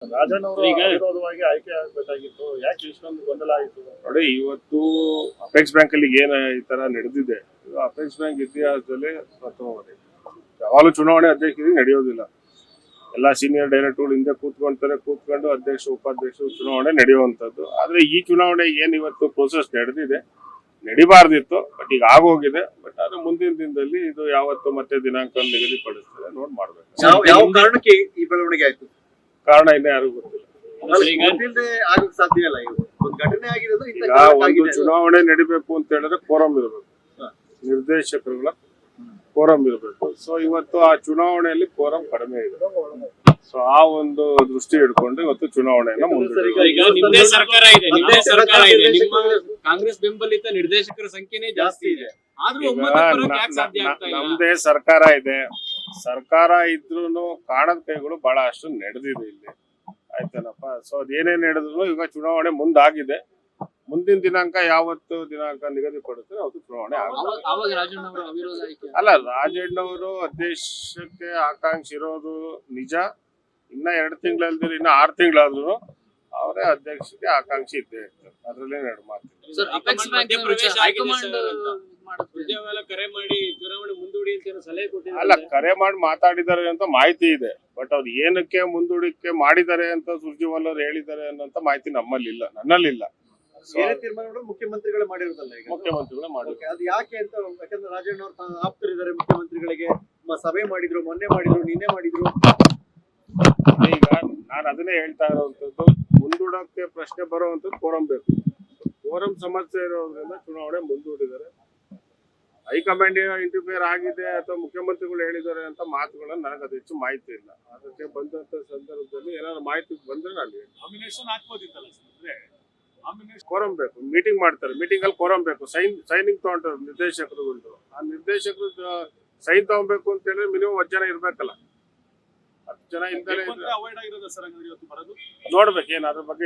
ರಾಜಣ್ಣ ಅವರು ಅವಿರೋಧವಾಗಿ ಆಯ್ಕೆ ಆಗಬೇಕಾಗಿತ್ತು, ಯಾಕೆ ಇಷ್ಟೊಂದು ಗೊಂದಲ ಆಯಿತು? ನೋಡಿ, ಇವತ್ತು ಅಪೆಕ್ಸ್ ಬ್ಯಾಂಕ್ ಅಲ್ಲಿ ಏನ್ ಈ ತರ ನಡೆದಿದೆ, ಅಪೆಕ್ಸ್ ಬ್ಯಾಂಕ್ ಇತಿಹಾಸದಲ್ಲಿ ಪ್ರಥಮವಾಗಿ. ಯಾವಾಗಲೂ ಚುನಾವಣೆ ಅಧ್ಯಕ್ಷರಿಗೆ ನಡೆಯೋದಿಲ್ಲ. ಎಲ್ಲಾ ಸೀನಿಯರ್ ಡೈರೆಕ್ಟರ್ಗಳು ಹಿಂದೆ ಕೂತ್ಕೊಂಡು ಅಧ್ಯಕ್ಷ ಉಪಾಧ್ಯಕ್ಷರು ಚುನಾವಣೆ ನಡೆಯುವಂತದ್ದು. ಆದ್ರೆ ಈ ಚುನಾವಣೆ ಏನ್ ಇವತ್ತು ಪ್ರೋಸೆಸ್ ನಡೆದಿದೆ, ನಡಿಬಾರ್ದಿತ್ತು, ಬಟ್ ಈಗ ಆಗೋಗಿದೆ. ಬಟ್ ಆದ್ರೆ ಮುಂದಿನ ದಿನದಲ್ಲಿ ಇದು ಯಾವತ್ತು ಮತ್ತೆ ದಿನಾಂಕ ನಿಗದಿಪಡಿಸ್ತಾರೆ, ನೋಡ್ ಮಾಡ್ಬೇಕು. ಯಾವ ಕಾರಣಕ್ಕೆ ಈ ಬೆಳವಣಿಗೆ ಆಯ್ತು? ಕಾರಣ ಇನ್ನೂ ಯಾರಿಗೂ ಗೊತ್ತಿಲ್ಲ. ಸಾಧ್ಯ ಇಲ್ಲ. ಒಂದು ಘಟನೆ ಆಗಿರೋದು ಈಗ ಒಂದು ಚುನಾವಣೆ ನಡಿಬೇಕು ಅಂತ ಹೇಳಿದ್ರೆ ಕೋರಂ ಇರಬೇಕು, ನಿರ್ದೇಶಕರುಗಳ ಕೋರಂ ಇರಬೇಕು. ಸೊ ಇವತ್ತು ಆ ಚುನಾವಣೆಯಲ್ಲಿ ಕೋರಂ ಕಡಿಮೆ ಇದೆ. ಸೊ ಆ ಒಂದು ದೃಷ್ಟಿ ಇಟ್ಕೊಂಡು ಇವತ್ತು ಚುನಾವಣೆಯನ್ನ ನಿಮ್ದೇ ಸರ್ಕಾರ ಇದೆ, ನಿಮ್ಮ ಕಾಂಗ್ರೆಸ್ ಬೆಂಬಲಿತ ನಿರ್ದೇಶಕರ ಸಂಖ್ಯೆನೇ ಜಾಸ್ತಿ ಇದೆ. ನಮ್ದೇ ಸರ್ಕಾರ ಇದೆ. ಸರ್ಕಾರ ಇದ್ರೂನು ಕಾಣದ ಕೈಗಳು ಬಹಳ ಅಷ್ಟು ನಡೆದಿದೆ ಇಲ್ಲಿ, ಆಯ್ತೇನಪ್ಪ. ಸೊ ಅದೇನೇನ್ ನಡೆದ್ರು ಈಗ ಚುನಾವಣೆ ಮುಂದಾಗಿದೆ. ಮುಂದಿನ ದಿನಾಂಕ ಯಾವತ್ತು ದಿನಾಂಕ ನಿಗದಿಪಡಿಸಿದ್ರೆ ಅವತ್ತು ಚುನಾವಣೆ ಅಲ್ಲ. ರಾಜಣ್ಣವರು ಅಧ್ಯಕ್ಷಕ್ಕೆ ಆಕಾಂಕ್ಷಿ ಇರೋದು ನಿಜ. ಇನ್ನ 2 ತಿಂಗಳಲ್ದಿರ ಇನ್ನ 6 ತಿಂಗಳಾದ್ರು ಅವರೇ ಅಧ್ಯಕ್ಷಕ್ಕೆ ಆಕಾಂಕ್ಷಿ ಇದ್ದೇ ಇರ್ತಾರೆ. ಅದ್ರಲ್ಲೇ ಎರಡು ಮಾತಿಲ್ಲ. ಅಲ್ಲ, ಕರೆ ಮಾಡಿ ಮಾತಾಡಿದ್ದಾರೆ ಅಂತ ಮಾಹಿತಿ ಇದೆ. ಬಟ್ ಅವ್ರು ಏನಕ್ಕೆ ಮುಂದೂಡಿಕೆ ಮಾಡಿದ್ದಾರೆ ಅಂತ ಸುರ್ಜೇವಾಲಾ ಅವರು ಹೇಳಿದ್ದಾರೆ ಅನ್ನೋಂತ ಮಾಹಿತಿ ನಮ್ಮಲ್ಲಿಲ್ಲ, ನನ್ನಲ್ಲಿಲ್ಲ. ಮುಖ್ಯಮಂತ್ರಿಗಳೇ ಮಾಡಿರೋದಲ್ಲ, ಮುಖ್ಯಮಂತ್ರಿಗಳೇ ಮಾಡಿದ್ರು. ಅದು ಯಾಕೆ ಅಂತ, ಯಾಕಂದ್ರೆ ರಾಜಣ್ಣ ಅವರು ಆಪ್ತರಿದ್ದಾರೆ ಮುಖ್ಯಮಂತ್ರಿಗಳಿಗೆ. ಮೊನ್ನೆ ಮಾಡಿದ್ರು, ನಿನ್ನೆ ಮಾಡಿದ್ರು. ಈಗ ನಾನು ಅದನ್ನೇ ಹೇಳ್ತಾ ಇರುವಂತದ್ದು, ಮುಂದೂಡಕ್ಕೆ ಪ್ರಶ್ನೆ ಬರುವಂತದ್ದು ಕೋರಂ ಬೇಕು. ಕೋರಂ ಸಮಸ್ಯೆ ಇರೋದ್ರಿಂದ ಚುನಾವಣೆ ಮುಂದೂಡಿದ್ದಾರೆ. ಹೈಕಮಾಂಡ್ ಇಂಟರ್ಫಿಯರ್ ಆಗಿದೆ ಅಥವಾ ಮುಖ್ಯಮಂತ್ರಿಗಳು ಹೇಳಿದ್ದಾರೆ ಅಂತ ಮಾತುಗಳನ್ನ ನನಗೆ ಅದು ಹೆಚ್ಚು ಮಾಹಿತಿ ಇಲ್ಲ. ಅದಕ್ಕೆ ಬಂದಂತ ಸಂದರ್ಭದಲ್ಲಿ ಏನಾದ್ರು ಮಾಹಿತಿ ಬಂದ್ರೆ ನಾನು ನಾಮಿನೇಷನ್ ಹಾಕ್ಬೋದಿತ್ತಲ್ಲ. ಕೋರಂ ಬೇಕು. ಮೀಟಿಂಗ್ ಮಾಡ್ತಾರೆ, ಮೀಟಿಂಗ್ ಅಲ್ಲಿ ಕೋರಂ ಬೇಕು. ಸೈನಿಂಗ್ ತಗೊಂಡ್ರು ನಿರ್ದೇಶಕರುಗಳು. ಆ ನಿರ್ದೇಶಕರು ಸೈನ್ ತಗೊಬೇಕು ಅಂತ ಹೇಳಿದ್ರೆ ಮಿನಿಮಮ್ 10 ಜನ ಇರ್ಬೇಕಲ್ಲ. 10 ಜನ ಇಲ್ದಲೇ ನೋಡ್ಬೇಕು ಏನ್ ಅದ್ರ ಬಗ್ಗೆ.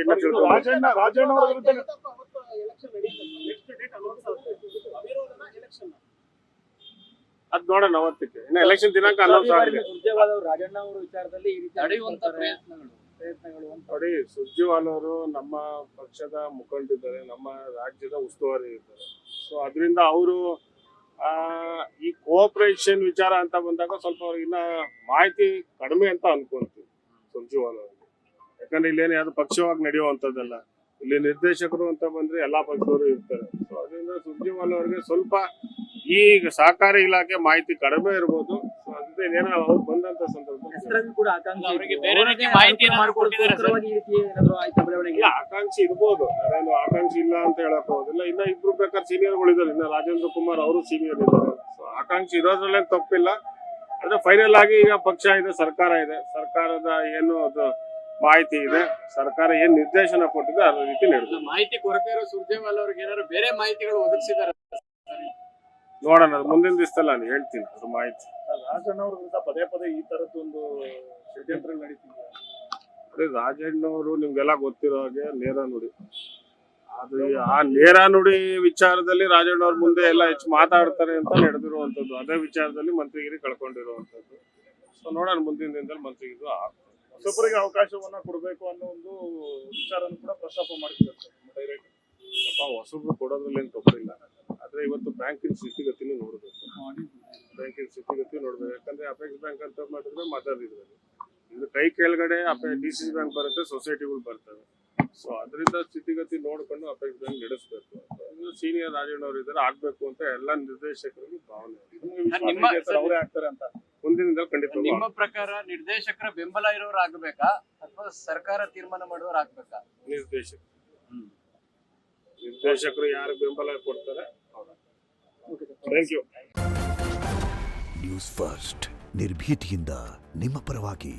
ಅದ್ ನೋಡೋಣ ಅವತ್ತಿಗೆ. ಇನ್ನು ಎಲೆಕ್ಷನ್ ದಿನಾಂಕ ಅನೌನ್ಸ್ ಆಗಿದೆ. ರಾಜಣ್ಣ ಅವರ ವಿಚಾರದಲ್ಲಿ ನೋಡಿ, ಸುರ್ಜೇವಾಲಾ ಅವರು ನಮ್ಮ ಪಕ್ಷದ ಮುಖಂಡರಿದ್ದಾರೆ, ನಮ್ಮ ರಾಜ್ಯದ ಉಸ್ತುವಾರಿ ಇದ್ದಾರೆ. ಸೊ ಅದರಿಂದ ಅವರು ಈ ಕೋಆಪರೇಷನ್ ವಿಚಾರ ಅಂತ ಬಂದಾಗ ಸ್ವಲ್ಪ ಅವ್ರಿಗಿನ್ನ ಮಾಹಿತಿ ಕಡಿಮೆ ಅಂತ ಅನ್ಕೊಂತೀವಿ ಸುರ್ಜೇವಾಲಾ ಅವ್ರಿಗೆ. ಯಾಕಂದ್ರೆ ಇಲ್ಲೇನು ಯಾವ್ದು ಪಕ್ಷವಾಗಿ ನಡೆಯುವಂಥದ್ದಲ್ಲ. ಇಲ್ಲಿ ನಿರ್ದೇಶಕರು ಅಂತ ಬಂದ್ರೆ ಎಲ್ಲಾ ಪಕ್ಷದವರು ಇರ್ತಾರೆ. ಸೊ ಅದರಿಂದ ಸುರ್ಜೇವಾಲಾ ಅವ್ರಿಗೆ ಸ್ವಲ್ಪ ಈ ಸಹಕಾರಿ ಇಲಾಖೆ ಮಾಹಿತಿ ಕಡಿಮೆ ಇರ್ಬೋದು. ಸೊ ಅದರಿಂದ ಏನೋ ಅವ್ರು ಬಂದಂತ ಸಂದರ್ಭದಲ್ಲಿ ಆಕಾಂಕ್ಷಿ ಇರ್ಬೋದು. ನಾನೇನು ಆಕಾಂಕ್ಷಿ ಇಲ್ಲ ಅಂತ ಹೇಳಕ್ ಹೋಗೋದಿಲ್ಲ. ಇನ್ನ 2 ಬೇಕಾದ್ರೆ ಸೀನಿಯರ್ಗಳು ಇದ್ದಾರೆ. ಇನ್ನ ರಾಜೇಂದ್ರ ಕುಮಾರ್ ಅವರು ಸೀನಿಯರ್ ಇದ್ದಾರೆ. ಸೊ ಆಕಾಂಕ್ಷಿ ಇರೋದ್ರಲ್ಲೇ ತಪ್ಪಿಲ್ಲ. ಆದ್ರೆ ಫೈನಲ್ ಆಗಿ ಈಗ ಪಕ್ಷ ಇದೆ, ಸರ್ಕಾರ ಇದೆ. ಸರ್ಕಾರದ ಏನು ಅದು ಮಾಹಿತಿ ಇದೆ, ಸರ್ಕಾರ ಏನ್ ನಿರ್ದೇಶನ ಕೊಟ್ಟಿದೆ ಅದ್ರ ರೀತಿ ನಡೆದು. ಮಾಹಿತಿ ಕೊರತೆ ಇರೋ ಸುರ್ಜೇವಾಲಾ ಅವ್ರಿಗೆ ಏನಾದ್ರು ಬೇರೆ ಮಾಹಿತಿಗಳು ಒದಗಿಸಿದ್ದಾರೆ ನೋಡೋಣ, ಅದು ಮುಂದಿನ ದಿವಸದಲ್ಲಿ ನಾನು ಹೇಳ್ತೀನಿ ಅದು ಮಾಹಿತಿ. ರಾಜಣ್ಣ ಅವ್ರ ವಿರುದ್ಧ ಪದೇ ಈ ತರದೊಂದು ಷಡ್ಯಂತ್ರ ನಡೀತಿದೆ. ಅದೇ ರಾಜಣ್ಣವರು ನಿಮ್ಗೆಲ್ಲ ಗೊತ್ತಿರೋ ಹಾಗೆ ನೇರ ನುಡಿ. ಅದು ಆ ನೇರ ನುಡಿ ವಿಚಾರದಲ್ಲಿ ರಾಜಣ್ಣವ್ರ ಮುಂದೆ ಎಲ್ಲ ಹೆಚ್ಚು ಮಾತಾಡ್ತಾರೆ ಅಂತ ನಡೆದಿರುವಂತದ್ದು. ಅದೇ ವಿಚಾರದಲ್ಲಿ ಮಂತ್ರಿಗಿರಿ ಕಳ್ಕೊಂಡಿರುವಂತದ್ದು. ಸೊ ನೋಡೋಣ ಮುಂದಿನ ದಿನದಲ್ಲಿ ಮಂತ್ರಿಗಿರಿ ಆಗ್ತದೆ. ಹೊಸಬರಿಗೆ ಅವಕಾಶವನ್ನ ಕೊಡಬೇಕು ಅನ್ನೋ ಒಂದು ವಿಚಾರನೂ ಕೂಡ ಪ್ರಸ್ತಾಪ ಮಾಡಿದ್ದಾರೆ ಡೈರೆಕ್ಟ್. ಹೊಸಬ್ರು ಕೊಡೋದ್ರಲ್ಲಿ ಏನು ತಪ್ಪಿಲ್ಲ. ಆದ್ರೆ ಇವತ್ತು ಬ್ಯಾಂಕಿನ ಸ್ಥಿತಿಗತಿನೂ ನೋಡ್ಬೇಕು. ಯಾಕಂದ್ರೆ ಅಪೆಕ್ಸ್ ಬ್ಯಾಂಕ್ ಅಂತ ಮಾಡಿದ್ರೆ ಮದರ್ ಇದ್ರಲ್ಲಿ ಇದು ಕೈ ಕೆಳಗಡೆ DCC ಬ್ಯಾಂಕ್ ಬರುತ್ತೆ, ಸೊಸೈಟಿಗಳು ಬರ್ತವೆ. ಸೊ ಅದರಿಂದ ಸ್ಥಿತಿಗತಿ ನೋಡ್ಕೊಂಡು ಅಪೆಕ್ಸ್ ಬ್ಯಾಂಕ್ ನಡೆಸಬೇಕು. ಸೀನಿಯರ್ ರಾಜಣ್ಣವ್ರು ಇದ್ದಾರೆ, ಆಗ್ಬೇಕು ಅಂತ ಎಲ್ಲ ನಿರ್ದೇಶಕರಿಗೆ ಭಾವನೆ. ಅವರೇ ಆಗ್ತಾರೆ ಅಂತ ಮುಂದಿನ ಖಂಡಿತ. ನಿಮ್ಮ ಪ್ರಕಾರ ನಿರ್ದೇಶಕರ ಬೆಂಬಲ ಇರೋರು ಆಗ್ಬೇಕಾ ಅಥವಾ ಸರ್ಕಾರ ತೀರ್ಮಾನ ಮಾಡೋರು ಆಗ್ಬೇಕಾ? ನಿರ್ದೇಶಕರು ಯಾರು ಬೆಂಬಲ ಕೊಡ್ತಾರೆ. Thank you. ನ್ಯೂಸ್ ಫಸ್ಟ್ ನಿರ್ಭೀತಿಯಿಂದ ನಿಮ್ಮ ಪರವಾಗಿ.